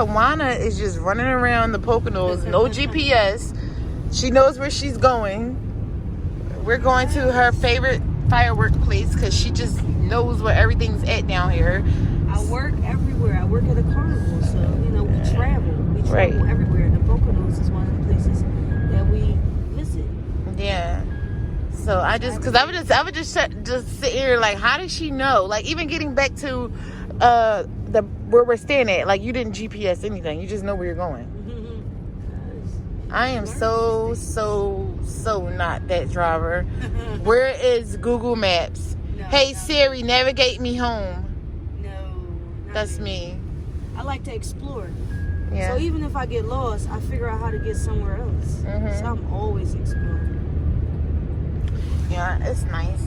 Tawana is just running around the Poconos, no GPS. She knows where she's going. We're going to her favorite firework place because she just knows where everything's at down here. I work everywhere. I work at a carnival, so you know we travel. We travel everywhere. And the Poconos is one of the places that we visit. Yeah. So I would just sit here like, how did she know? Like even getting back to where we're staying at, like you didn't GPS anything. You just know where you're going. I am so not that driver. Where is Google Maps? No, hey Siri, navigate me home. No. That's me. I like to explore. Yeah. So even if I get lost, I figure out how to get somewhere else. So I'm always exploring. Yeah, it's nice.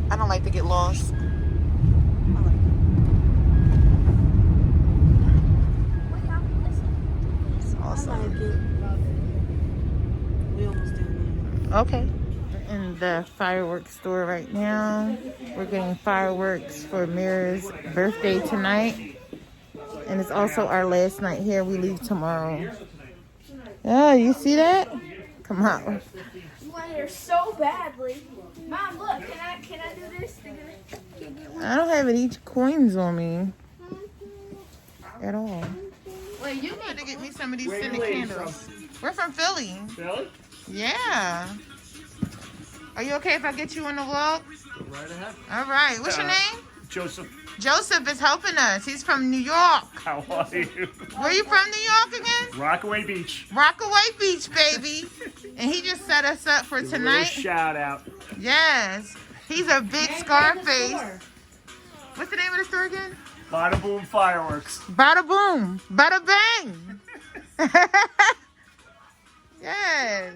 I don't like to get lost. It's awesome. I like it. We almost did it. Okay. We're in the fireworks store right now. We're getting fireworks for Mira's birthday tonight. And it's also our last night here. We leave tomorrow. Oh, you see that? Come on. You want here so badly. Mom, look, can I do this? I don't have any coins on me at all. Wait, you got to get me some of these scented candles. We're from Philly. Philly? Yeah. Are you okay if I get you in the vlog? Right ahead. All right. What's your name? Joseph. Joseph is helping us. He's from New York. How are you? Where you from, New York again? Rockaway Beach. Rockaway Beach, baby. And he just set us up for tonight. Shout out. Yes. He's a big Scarface. What's the name of the store again? Bada Boom Fireworks. Bada boom. Bada bang. Yes.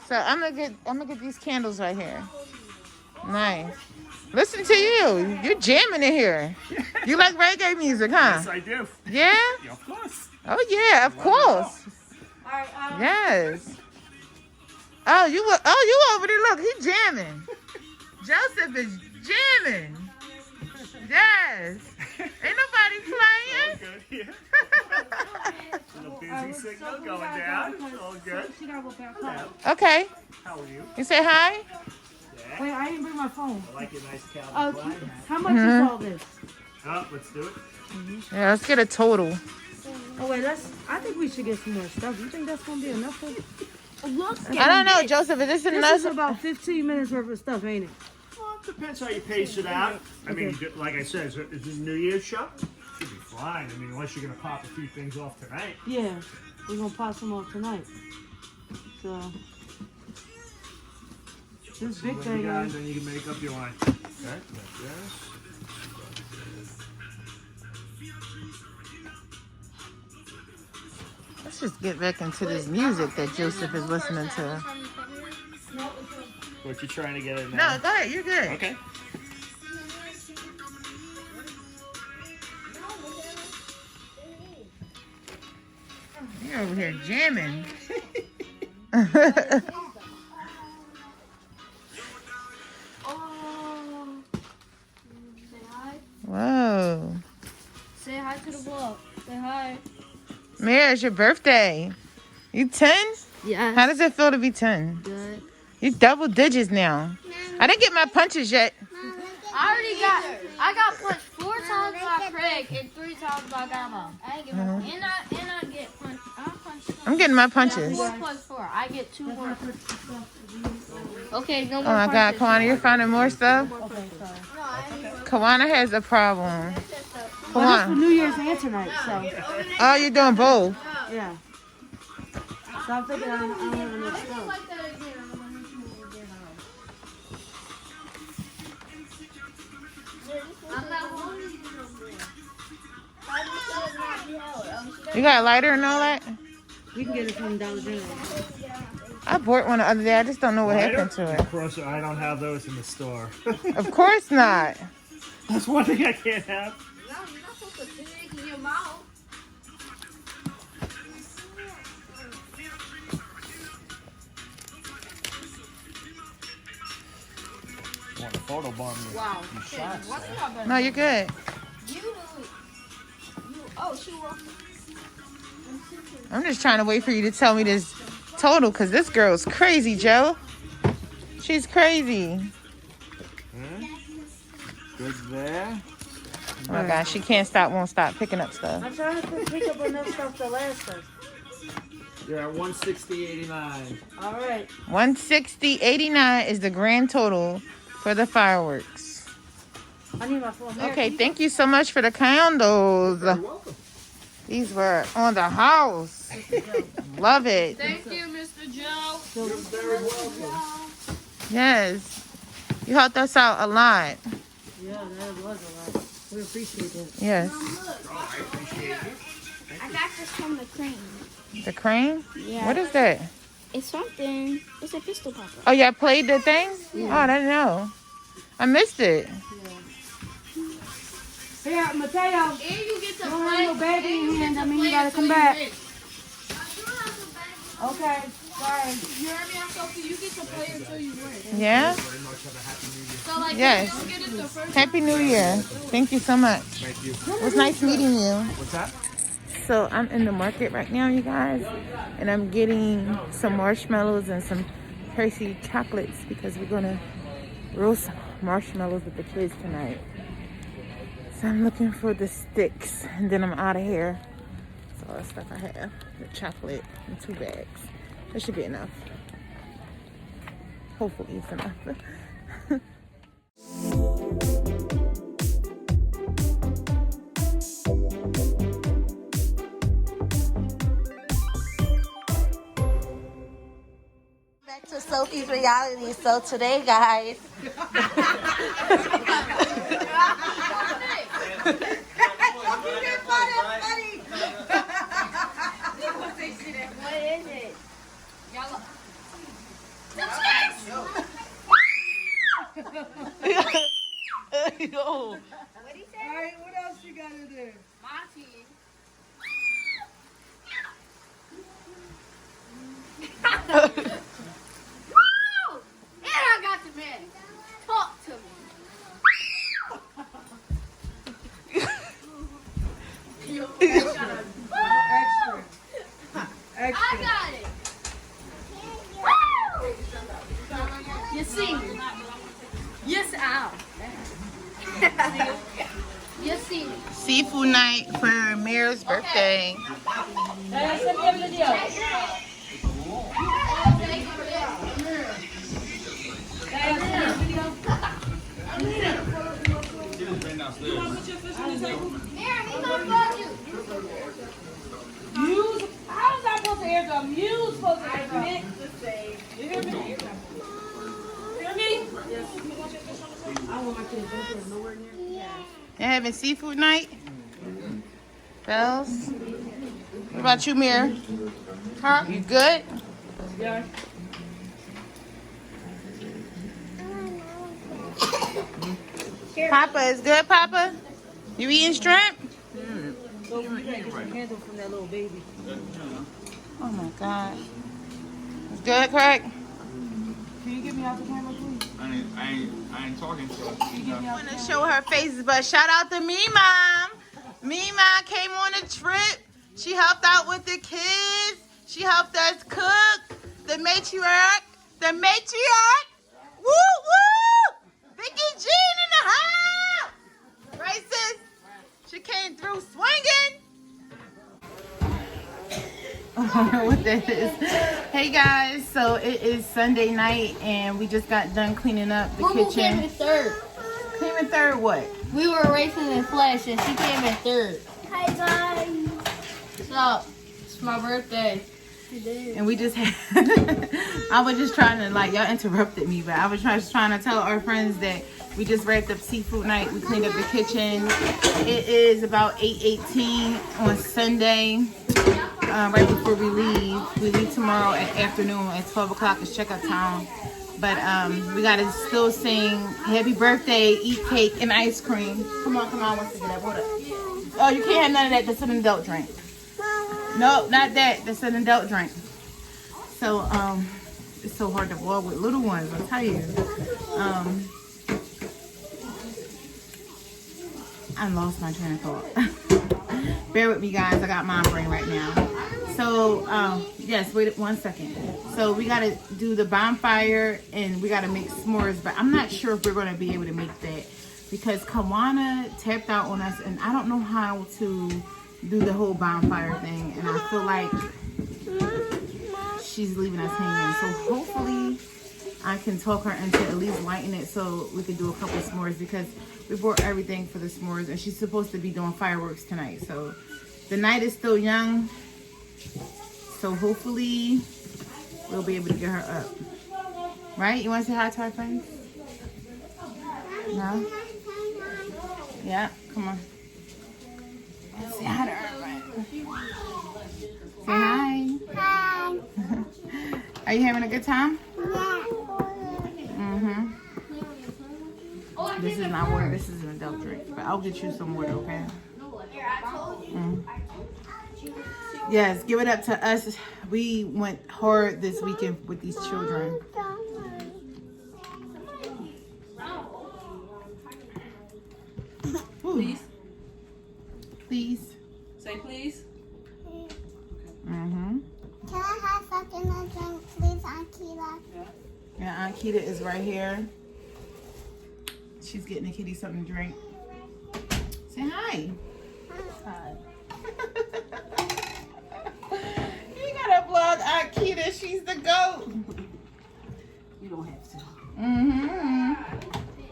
So I'm gonna get these candles right here. Nice. Listen to you. You're jamming in here. You like reggae music, huh? Yes, I do. Yeah? Yeah, of course. Oh yeah, of course. Yes. Oh, you over there? Look, he's jamming. Joseph is jamming. Yes. Ain't nobody playing. All good here. Little busy signal going down. It's all good. Hello. Okay. How are you? You say hi? Yeah. Wait, I didn't bring my phone. I like your nice Calvin Klein hat. How much is all this? Oh, let's do it. Yeah, let's get a total. Oh wait, I think we should get some more stuff. You think that's gonna be enough for? I don't know, Joseph. Is this This enough? is about 15 minutes worth of stuff, ain't it? Well, it depends how you pace it out. I mean, like I said, is this a New Year's shop? Should be fine. I mean, unless you're going to pop a few things off tonight. Yeah, we're gonna pop some off tonight. So this big When thing. you guys, then you can make up your mind. Okay, like this. Let's just get back into this music that Joseph is listening to. What you trying to get in No, now? go ahead. You're good. Okay. You're over here jamming. Say hi. Whoa. Say hi to the vlog. Say hi. Mira, it's your birthday. You 10? Yes. How does it feel to be 10? Good. You double digits now. I didn't get my punches yet. I got punched 4 times by Craig and 3 times by Grandma. I ain't get and I get punched. I punched. I'm getting my punches. 4 plus 4. I get 2 more. Okay, no Oh more my God, punches. Kawana, you're finding more stuff? Okay, sorry. Kawana has a problem. Well, this for Kawana. New Year's and tonight, so Oh, you're doing both. yeah. So I'm thinking I don't have enough stuff. Like that again. You got a lighter and all that? We can get it from Dollar General. I bought one the other day. I just don't know what happened to it. Of course, I don't have those in the store. Of course not. That's one thing I can't have. No, you're not supposed to put it in your mouth. Want a photo bomb? Wow. You shots. What's up? No, you're good. You I'm just trying to wait for you to tell me this total, because this girl's crazy, Joe. She's crazy. Good there. Oh my gosh, she can't stop, won't stop picking up stuff. I'm trying to pick up enough stuff to last us. You're at 160.89. All right. 160.89 is the grand total for the fireworks. I need my phone. Okay, thank you so much for the candles. You're welcome. These were on the house. Love it. Thank you, Mr. Joe. You're very welcome. Yes. You helped us out a lot. Yeah, that was a lot. We appreciate that. Yes. I appreciate it. I got this from the crane. The crane? Yeah. What is that? It's something. It's a pistol popper. Oh, y'all played the thing? Oh, I didn't know. I missed it. Here, Mateo. And you get to Don't play. have no bag in your hand. I mean, you gotta come back. Okay. Sorry. You heard me? I'm Sophie. You get to play until you win. Yeah? Very much have a happy New Year. So like, Yes. if you don't get it the first Happy New Year. Thank you so much. Thank you. It was nice meeting you. What's that? So I'm in the market right now, you guys, and I'm getting some marshmallows and some Hershey chocolates because we're gonna roast marshmallows with the kids tonight. So I'm looking for the sticks, and then I'm out of here. That's all the stuff I have. The chocolate in 2 bags. That should be enough. Hopefully it's enough. Back to Sophie's reality. So today, guys. What is it? Y'all. Yo. Alright, what else you got in there? My team. Woo! And I got the man. Talk to me. Extra. Extra. I got it. Woo! You see me. Yes, ow. You see me. Seafood night for Mir's birthday. Hey, send me a video. Muse, how is that supposed to airdrop? Muse supposed to airdrop. You hear me? Hear me? Yes. I want my kids to go nowhere near. You having seafood night? Bells? What about you, Mir? Huh? You good? Yeah. Papa is good, Papa? You eating shrimp? So you gotta get some handle from that little baby. Oh my God. It's good, Craig? Can you get me out the camera, please? I ain't talking to her. I want to show her faces, but shout out to me, Mom. Me, Mom came on a trip. She helped out with the kids. She helped us cook. The matriarch. Woo, woo! Vicky Jean in the house. Right, sis? She came through swinging. I don't know what that is. Hey guys, so it is Sunday night and we just got done cleaning up the Who came kitchen. in third? Came in third what? We were racing in flash and she came in third. Hi guys. What's up? It's my birthday. And we just had, I was just trying to, like, y'all interrupted me, but I was just trying to tell our friends that we just wrapped up seafood night. We cleaned up the kitchen. It is about 8:18 on Sunday, right before we leave. We leave tomorrow at afternoon at 12 o'clock. It's checkout time. But we got to still sing happy birthday, eat cake, and ice cream. Come on, wants to get up. Hold up. Oh, you can't have none of that. That's an adult drink. No, not that. That's an adult drink. So, it's so hard to vlog with little ones, I'll tell you. I lost my train of thought. Bear with me, guys. I got mom brain right now. So, yes, wait 1 second. So we got to do the bonfire and we got to make s'mores. But I'm not sure if we're going to be able to make that because Kawana tapped out on us. And I don't know how to do the whole bonfire thing. And I feel like she's leaving us hanging. So hopefully I can talk her into at least lighting it so we can do a couple s'mores because we bought everything for the s'mores and she's supposed to be doing fireworks tonight. So the night is still young. So hopefully we'll be able to get her up. Right? You want to say hi to our friends? No? Yeah, come on. Say hi to our friends. Say hi. Hi. Are you having a good time? Yeah. Mm-hmm. This is not water. This is an adult drink. But I'll get you some water, okay? Mm. Yes, give it up to us. We went hard this weekend with these children. Please. Please. Say please. Mm-hmm. Can I have something to drink, please, Aunt Keela? Yeah, Aunt Keita is right here. She's getting the kitty something to drink. Say hi. Hi. You gotta vlog Aunt Keita. She's the goat. You don't have to. Mm-hmm.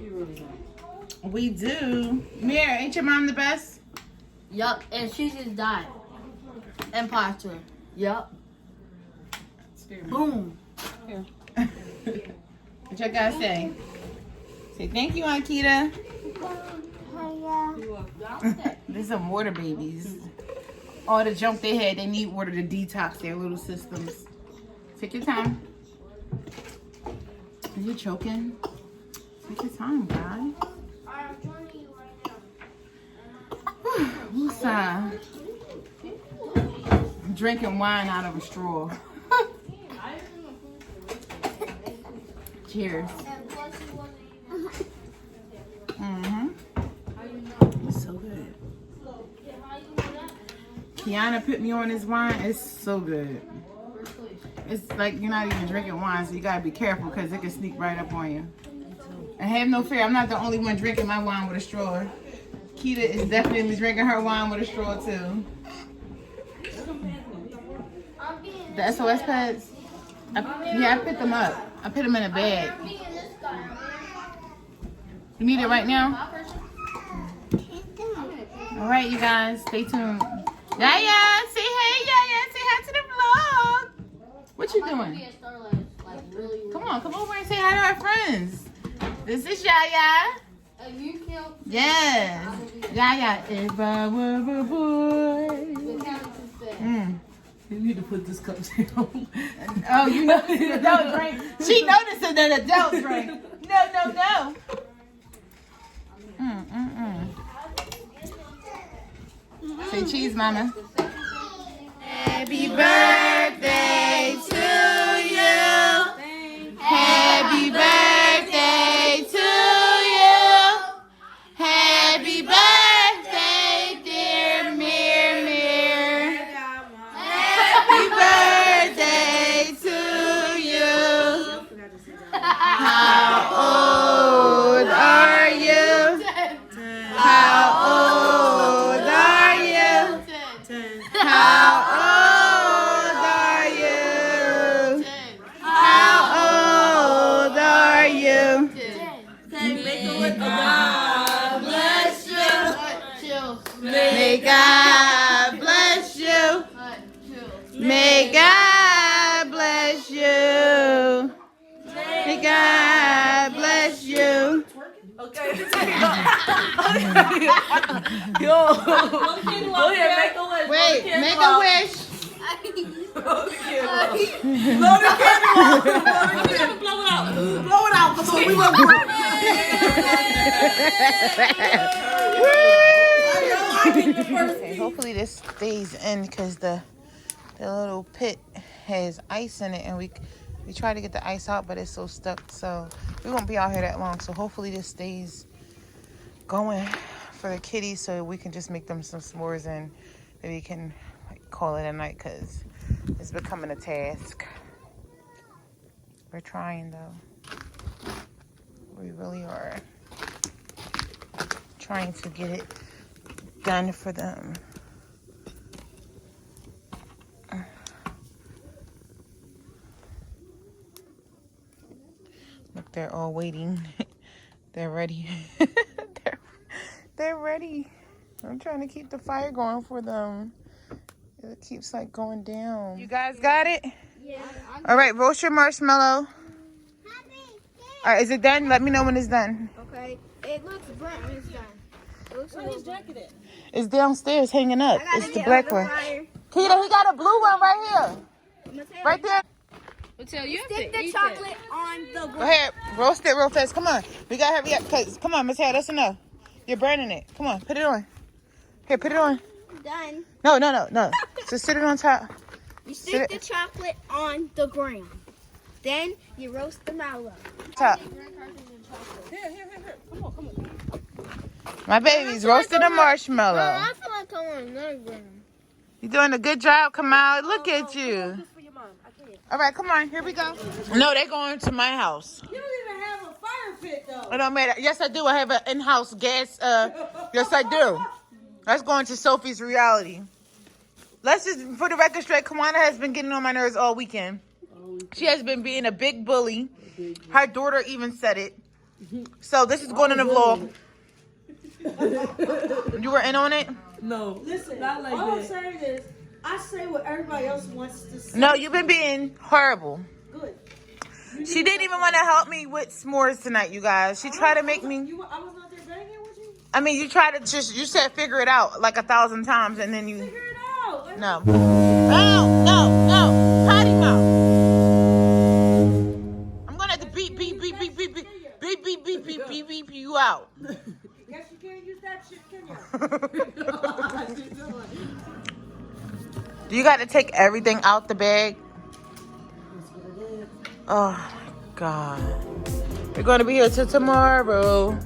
You really don't. We do. Mir, ain't your mom the best? Yup, and she just died. Imposter. Yup. Boom. What y'all gotta say? Say thank you, Aunt Keita. There's some water babies. All the junk they had, they need water to detox their little systems. Take your time. Are you choking? Take your time, guys. Woosah. I'm drinking wine out of a straw. Cheers. Mm-hmm. It's so good. Kiana put me on this wine. It's so good. It's like you're not even drinking wine, so you gotta be careful because it can sneak right up on you. And have no fear, I'm not the only one drinking my wine with a straw. Keita is definitely drinking her wine with a straw too. The SOS pads? I picked them up. I put them in a bag. You need it right now? All right, you guys, stay tuned. Yaya, say hey, Yaya. Say hi to the vlog. What you doing? Come on, come over and say hi to our friends. This is Yaya. Yes. Yaya, if I were a boy. You need to put this cup down. Oh, you know it's an adult drink. She noticed it's an adult drink. No. Say cheese, mama. Happy birthday to you. Happy birthday to you. Happy birthday, dear Mir. Happy birthday to you. How old are you? How old are you? How old are you? How old are you? God bless you. May God bless you. May God bless you. May God bless you. Okay. Yo. Go ahead, make a wish. Wait, make a wish. Blow the candle out. Blow it out before we look Okay, hopefully this stays in because the little pit has ice in it and we try to get the ice out, but it's so stuck, so we won't be out here that long. So hopefully this stays going for the kitties so we can just make them some s'mores and maybe we can like, call it a night because it's becoming a task. We're trying though. We really are trying to get it done for them. Look, they're all waiting. They're ready. they're ready. I'm trying to keep the fire going for them. It keeps like going down. You guys got it? Yeah. All right, roast your marshmallow. All right, is it done? Let me know when it's done. Okay. It looks burnt when it's done. It looks a little burnt. It's downstairs hanging up. It's the black one. Kita, he got a blue one right here. Right there. Stick the chocolate on the Go ahead, roast it real fast. Come on. We got to hurry up. Come on, Miss Hale, that's enough. You're burning it. Come on, put it on. Here, put it on. Done. No. Just sit it on top. You stick the chocolate on the ground. Then you roast the mallow. Top. Here. Come on. My baby's roasting a marshmallow. I feel like I want another ground. You're doing a good job, Kamal. Look at you. All right, come on. Here we go. No, they're going to my house. You don't even have a fire pit though. It don't matter. Yes, I do. I have an in-house gas. Yes, I do. That's going to Sophie's reality. Let's just, for the record straight, Kawana has been getting on my nerves all weekend. She has been being a big bully. Her daughter even said it. So this is going in the vlog. You were in on it? No. Listen, not like all I'm saying is, I say what everybody else wants to say. No, you've been being horrible. Good. She didn't even want to help me with s'mores tonight, you guys. She tried to make me... I was not there banging with you? I mean, you tried to just... You said figure it out like 1,000 times and then you... Figure it out. No. No. Potty mouth. I'm going to have to beep you out. Guess you can't use that shit, can you? Do you got to take everything out the bag? Oh, my God. We're going to be here till tomorrow.